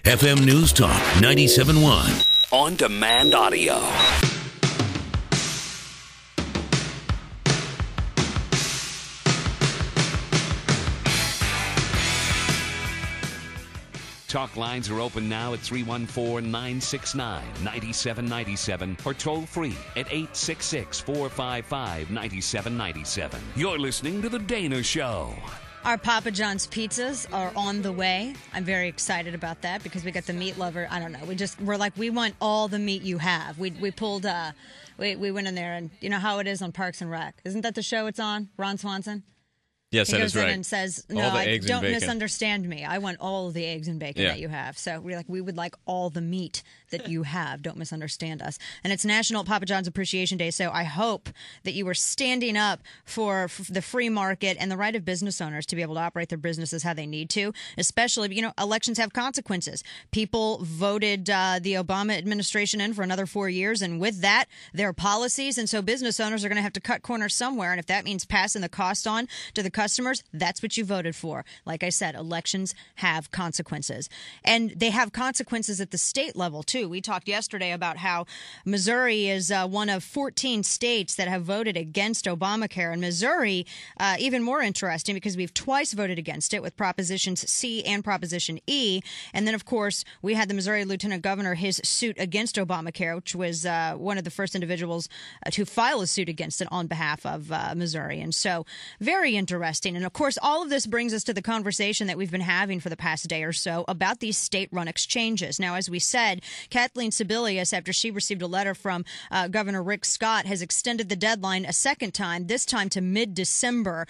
FM News Talk 97.1. On-demand audio. Talk lines are open now at 314-969-9797 or toll free at 866-455-9797. You're listening to The Dana Show. Our Papa John's pizzas are on the way. I'm very excited about that because we got the meat lover. I don't know. We're like, we want all the meat you have. We pulled, we went in there and you know how it is on Parks and Rec. Isn't that the show it's on? Ron Swanson? Yes, that is right. He goes in and says, no, don't misunderstand me. I want all of the eggs and bacon that you have. So we would like all the meat that you have. Don't misunderstand us. And it's National Papa John's Appreciation Day, so I hope that you are standing up for the free market and the right of business owners to be able to operate their businesses how they need to, especially, elections have consequences. People voted the Obama administration in for another 4 years, and with that, their policies, and so business owners are going to have to cut corners somewhere, and if that means passing the cost on to the customers, that's what you voted for. Like I said, elections have consequences. And they have consequences at the state level, too. We talked yesterday about how Missouri is one of 14 states that have voted against Obamacare. And Missouri, even more interesting because we've twice voted against it with Propositions C and Proposition E. And then, of course, we had the Missouri Lieutenant Governor, his suit against Obamacare, which was one of the first individuals to file a suit against it on behalf of Missouri. And so very interesting. And, of course, all of this brings us to the conversation that we've been having for the past day or so about these state-run exchanges. Now, as we said, Kathleen Sebelius, after she received a letter from Governor Rick Scott, has extended the deadline a second time, this time to mid-December.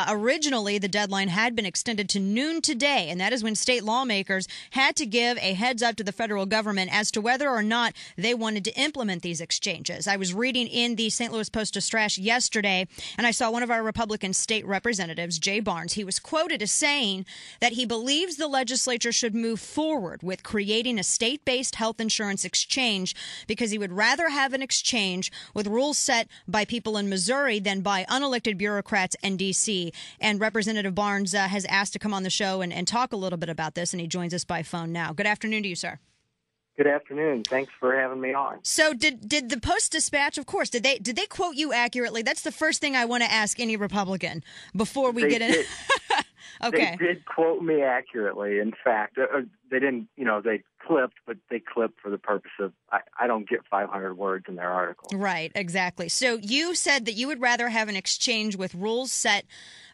Originally, the deadline had been extended to noon today, and that is when state lawmakers had to give a heads-up to the federal government as to whether or not they wanted to implement these exchanges. I was reading in the St. Louis Post-Dispatch yesterday, and I saw one of our Republican state representatives, Jay Barnes. He was quoted as saying that he believes the legislature should move forward with creating a state-based health insurance exchange because he would rather have an exchange with rules set by people in Missouri than by unelected bureaucrats in D.C. And Representative Barnes has asked to come on the show and talk a little bit about this, and he joins us by phone now. Good afternoon to you, sir. Good afternoon. Thanks for having me on. So did the Post-Dispatch, of course, did they quote you accurately? That's the first thing I want to ask any Republican before we get in. Okay. They did quote me accurately. In fact, they didn't, they clipped, but they clipped for the purpose of, I don't get 500 words in their article. Right, exactly. So you said that you would rather have an exchange with rules set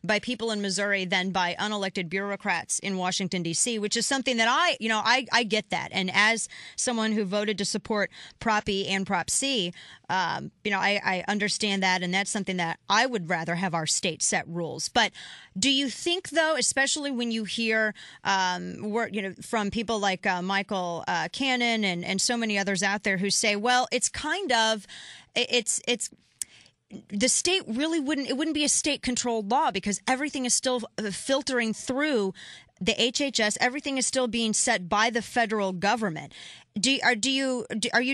by people in Missouri than by unelected bureaucrats in Washington, D.C., which is something that I get that. And as someone who voted to support Prop E and Prop C, I understand that, and that's something that I would rather have our state set rules. But do you think, though, especially when you hear from people like Michael Cannon and so many others out there who say, well, it's kind of it's the state really wouldn't be a state-controlled law because everything is still filtering through the HHS. Everything is still being set by the federal government. Are you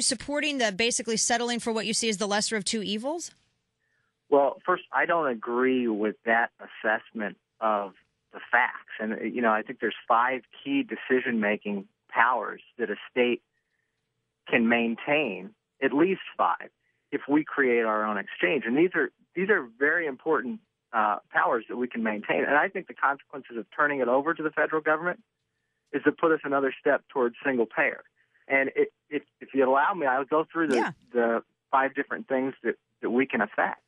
supporting the basically settling for what you see as the lesser of two evils? Well, first, I don't agree with that assessment of the facts. And, I think there's 5 key decision-making powers that a state can maintain, at least 5, if we create our own exchange. And these are very important powers that we can maintain. And I think the consequences of turning it over to the federal government is to put us another step towards single payer. And if you allow me, I'll go through the 5 different things that we can affect.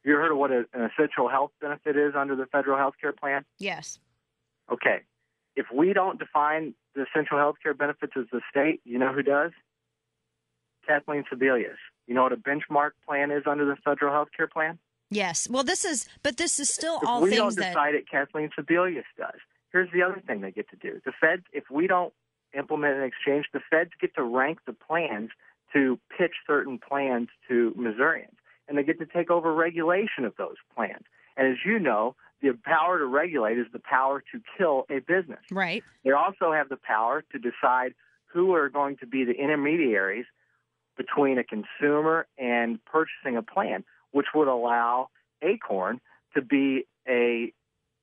Have you heard of what an essential health benefit is under the federal health care plan? Yes. Okay. If we don't define the essential health care benefits as the state, you know who does? Kathleen Sebelius. You know what a benchmark plan is under the federal health care plan? Yes. Well, this is still all things that... If we things don't decide it, Kathleen Sebelius does. Here's the other thing they get to do. The feds, if we don't implement an exchange, the feds get to rank the plans to pitch certain plans to Missourians. And they get to take over regulation of those plans. And as you know, the power to regulate is the power to kill a business. Right. They also have the power to decide who are going to be the intermediaries between a consumer and purchasing a plan, which would allow Acorn to be a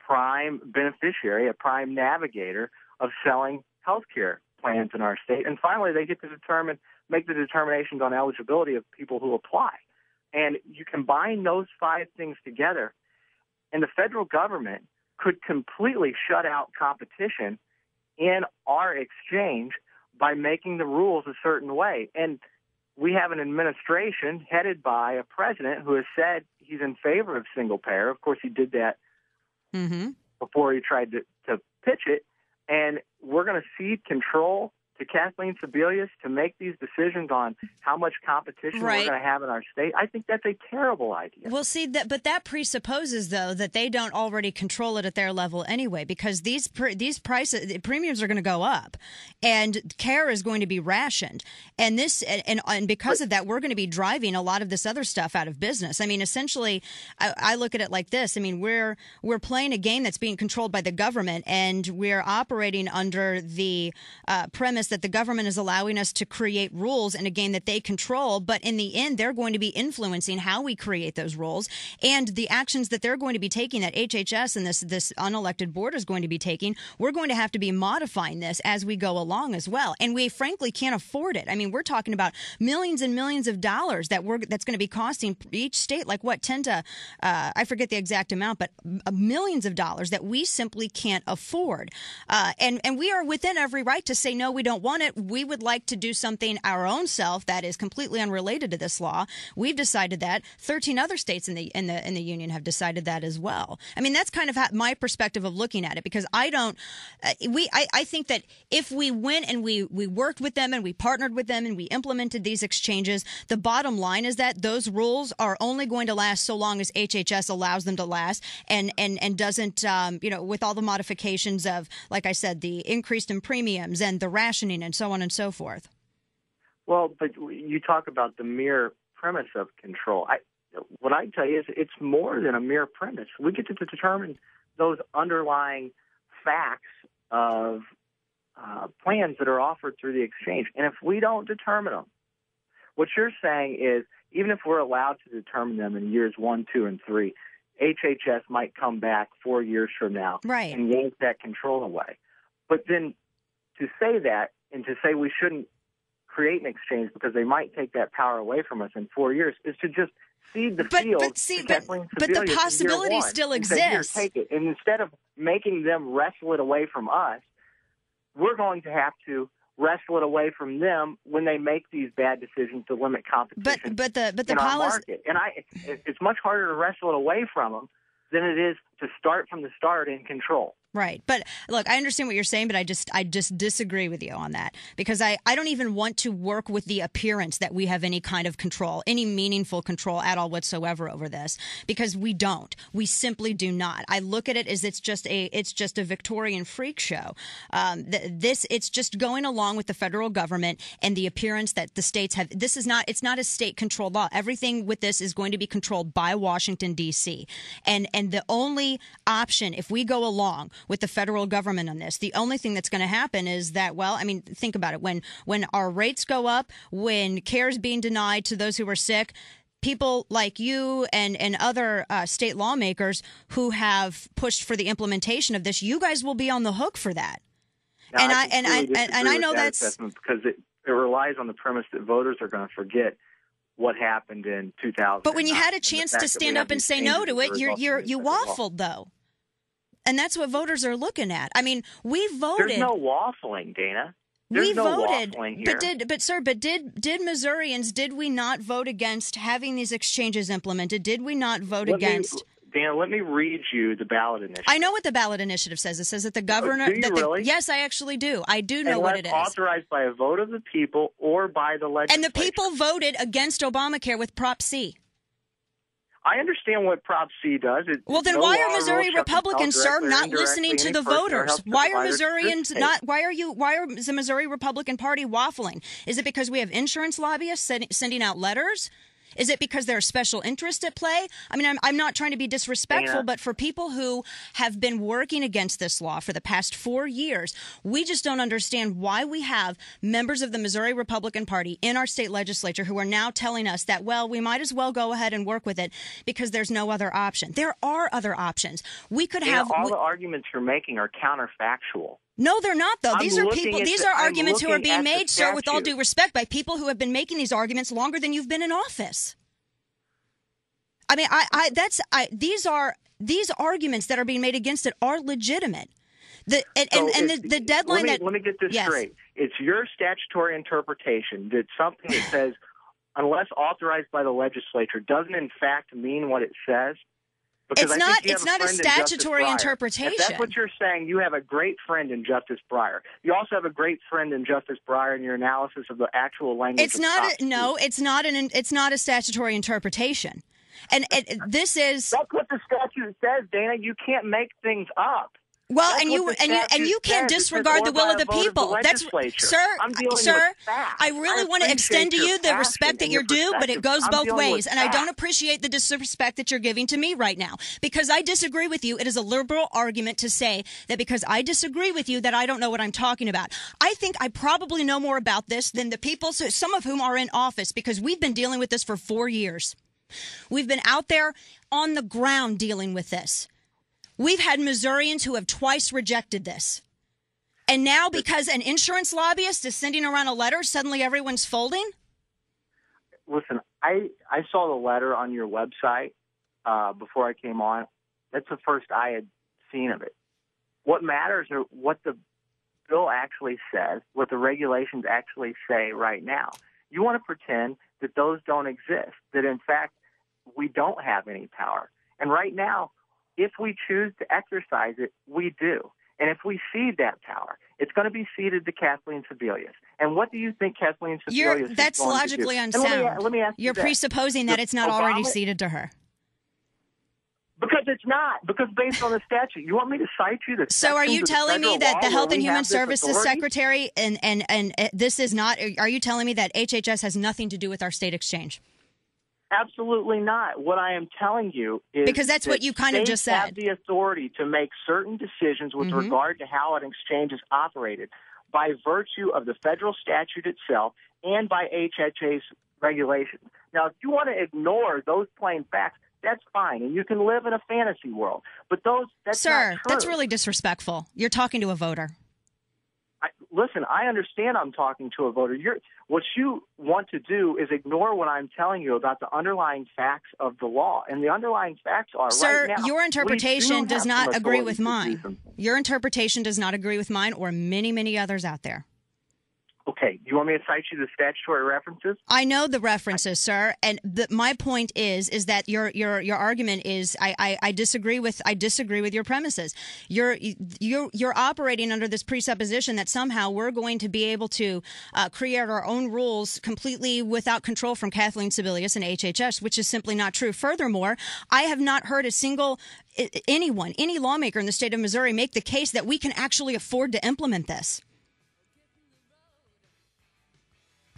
prime beneficiary, a prime navigator of selling health care plans in our state. And finally, they get to make the determinations on eligibility of people who apply. And you combine those 5 things together, and the federal government could completely shut out competition in our exchange by making the rules a certain way. And we have an administration headed by a president who has said he's in favor of single payer. Of course, he did that before he tried to pitch it. And we're going to cede control to Kathleen Sebelius to make these decisions on how much competition we're going to have in our state. I think that's a terrible idea. Well, see, but that presupposes, though, that they don't already control it at their level anyway, because these prices, the premiums are going to go up, and care is going to be rationed, and because of that, we're going to be driving a lot of this other stuff out of business. I mean, essentially, I look at it like this. I mean, we're playing a game that's being controlled by the government, and we're operating under the premise that the government is allowing us to create rules in a game that they control, but in the end, they're going to be influencing how we create those rules and the actions that they're going to be taking, that HHS and this unelected board is going to be taking. We're going to have to be modifying this as we go along as well, and we frankly can't afford it. I mean, we're talking about millions and millions of dollars that's going to be costing each state, like what, 10 to I forget the exact amount, but millions of dollars that we simply can't afford, and we are within every right to say no, we don't want it. We would like to do something our own self that is completely unrelated to this law. We've decided that. 13 other states in the union have decided that as well. I mean, that's kind of my perspective of looking at it, because I think that if we went and we worked with them and we partnered with them and we implemented these exchanges, the bottom line is that those rules are only going to last so long as HHS allows them to last, and doesn't with all the modifications of, like I said, the increase in premiums and the rationing and so on and so forth. Well, but you talk about the mere premise of control. What I tell you is it's more than a mere premise. We get to determine those underlying facts of plans that are offered through the exchange. And if we don't determine them, what you're saying is even if we're allowed to determine them in years 1, 2, and 3, HHS might come back 4 years from now and yank that control away. But then to say that and to say we shouldn't create an exchange because they might take that power away from us in 4 years is to just cede the field. But the possibility still exists. Say, take it. And instead of making them wrestle it away from us, we're going to have to wrestle it away from them when they make these bad decisions to limit competition in our market. And it's much harder to wrestle it away from them than it is to start from the start in control. Right. But look, I understand what you're saying, but I just disagree with you on that, because I don't even want to work with the appearance that we have any kind of control, any meaningful control at all whatsoever over this, because we don't. We simply do not. I look at it as it's just a Victorian freak show. It's just going along with the federal government and the appearance that the states have. It's not a state controlled law. Everything with this is going to be controlled by Washington, D.C. And the only option, if we go along with the federal government on this, the only thing that's going to happen is that, well, I mean, think about it. When our rates go up, when care is being denied to those who are sick, people like you and other state lawmakers who have pushed for the implementation of this, you guys will be on the hook for that. Now, I know that's because it relies on the premise that voters are going to forget what happened in 2000. But when you had a chance to stand up and say no to it, you waffled, though. And that's what voters are looking at. I mean, we voted. There's no waffling, Dana. We voted, waffling here. but did Missourians, did we not vote against having these exchanges implemented? Did we not vote against? Dana, let me read you the ballot initiative. I know what the ballot initiative says. It says that the governor. Do you really? Yes, I actually do. I do know what it is. Authorized by a vote of the people or by the legislature. And the people voted against Obamacare with Prop C. I understand what Prop C does. Well, then why are Missouri Republicans, sir, not listening to the voters? Why are Missourians not? Why is the Missouri Republican Party waffling? Is it because we have insurance lobbyists sending out letters? Is it because there are special interests at play? I mean, I'm not trying to be disrespectful, but for people who have been working against this law for the past 4 years, we just don't understand why we have members of the Missouri Republican Party in our state legislature who are now telling us that, well, we might as well go ahead and work with it because there's no other option. There are other options. We could have all the arguments you're making are counterfactual. No, they're not, though. These are people. These are arguments who are being made, sir, with all due respect, by people who have been making these arguments longer than you've been in office. I mean, these arguments that are being made against it are legitimate. The deadline. Let me get this straight. It's your statutory interpretation that something that says, unless authorized by the legislature, doesn't in fact mean what it says. Because it's not a statutory interpretation. If that's what you're saying, you have a great friend in Justice Breyer. You also have a great friend in Justice Breyer in your analysis of the actual language. It's not a statutory interpretation. And this is. That's what the statute says, Dana. You can't make things up. Well, That's and you can't disregard the will of the people. That's sir. I really want to extend to you the respect that you're due, but it goes both ways. And I don't appreciate the disrespect that you're giving to me right now because I disagree with you. It is a liberal argument to say that because I disagree with you that I don't know what I'm talking about. I think I probably know more about this than the people, some of whom are in office, because we've been dealing with this for 4 years. We've been out there on the ground dealing with this. We've had Missourians who have twice rejected this. And now because an insurance lobbyist is sending around a letter, suddenly everyone's folding? Listen, I saw the letter on your website before I came on. That's the first I had seen of it. What matters are what the bill actually says, what the regulations actually say right now. You want to pretend that those don't exist, that in fact we don't have any power. And right now, if we choose to exercise it, we do. And if we cede that power, it's going to be ceded to Kathleen Sebelius. And what do you think Kathleen Sebelius is That's going logically to do? unsound. Let me ask You're you presupposing that it's not already ceded to her. Because it's not. Because based on the statute. You want me to cite you the So are you telling me that the Health and Human Services authority? Secretary and this is not – are you telling me that HHS has nothing to do with our state exchange? Absolutely not. What I am telling you is because that's what you kind of just said. States have the authority to make certain decisions with regard to how an exchange is operated by virtue of the federal statute itself and by HHA's regulations. Now, if you want to ignore those plain facts, that's fine, and you can live in a fantasy world. But that's Sir, not true. That's really disrespectful. You're talking to a voter. Listen, I understand I'm talking to a voter. What you want to do is ignore what I'm telling you about the underlying facts of the law. And the underlying facts are Sir, right now, your interpretation does not agree with mine. Do something. Your interpretation does not agree with mine or many, many others out there. Okay. Do you want me to cite you the statutory references? I know the references, sir. And my point is that your argument is I disagree with your premises. You're operating under this presupposition that somehow we're going to be able to create our own rules completely without control from Kathleen Sebelius and HHS, which is simply not true. Furthermore, I have not heard any lawmaker in the state of Missouri make the case that we can actually afford to implement this.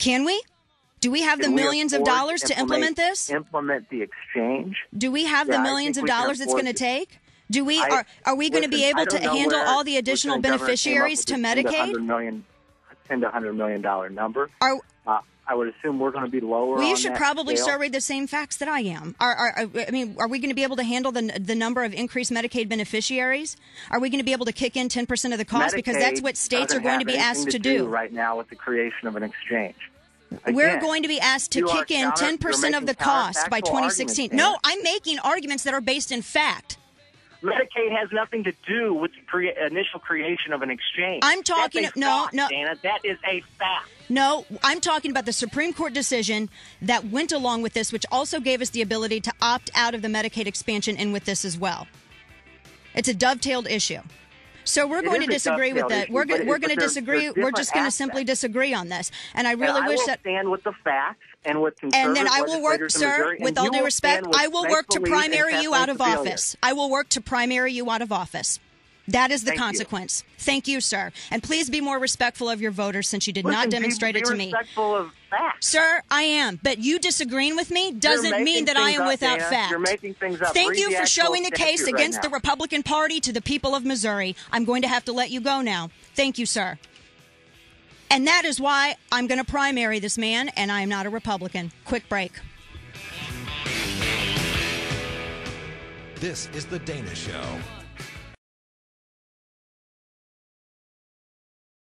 Can we? Do we have the millions of dollars to implement this? Implement the exchange? Do we have the millions of dollars it's going to take? Do we? Are we going to be able to handle all the additional beneficiaries to Medicaid? $10 to $100 million number. I would assume we're going to be lower. Well, you should that probably scale. survey the same facts that I am. Are we going to be able to handle the number of increased Medicaid beneficiaries? Are we going to be able to kick in 10% of the cost? Because that's what states are going to be asked to do right now with the creation of an exchange. Again, we're going to be asked to kick in 10% of the cost by 2016. No, I'm making arguments that are based in fact. Medicaid has nothing to do with the initial creation of an exchange. I'm talking no, Dana, that is a fact. No, I'm talking about the Supreme Court decision that went along with this, which also gave us the ability to opt out of the Medicaid expansion in with this as well. It's a dovetailed issue. So we're going to disagree with that. We're going to disagree. We're just going to simply disagree on this. And I really wish that. I will stand with the facts and with conservative. And then I will work, sir, with all due respect, I will work to primary you out of office. I will work to primary you out of office. That is the consequence. Thank you, sir. And please be more respectful of your voters since you did not demonstrate it to me. Be respectful of facts. Sir, I am. But you disagreeing with me doesn't mean that I am without fact. You're making things up. Thank you for showing the case against the Republican Party to the people of Missouri. I'm going to have to let you go now. Thank you, sir. And that is why I'm going to primary this man, and I am not a Republican. Quick break. This is The Dana Show.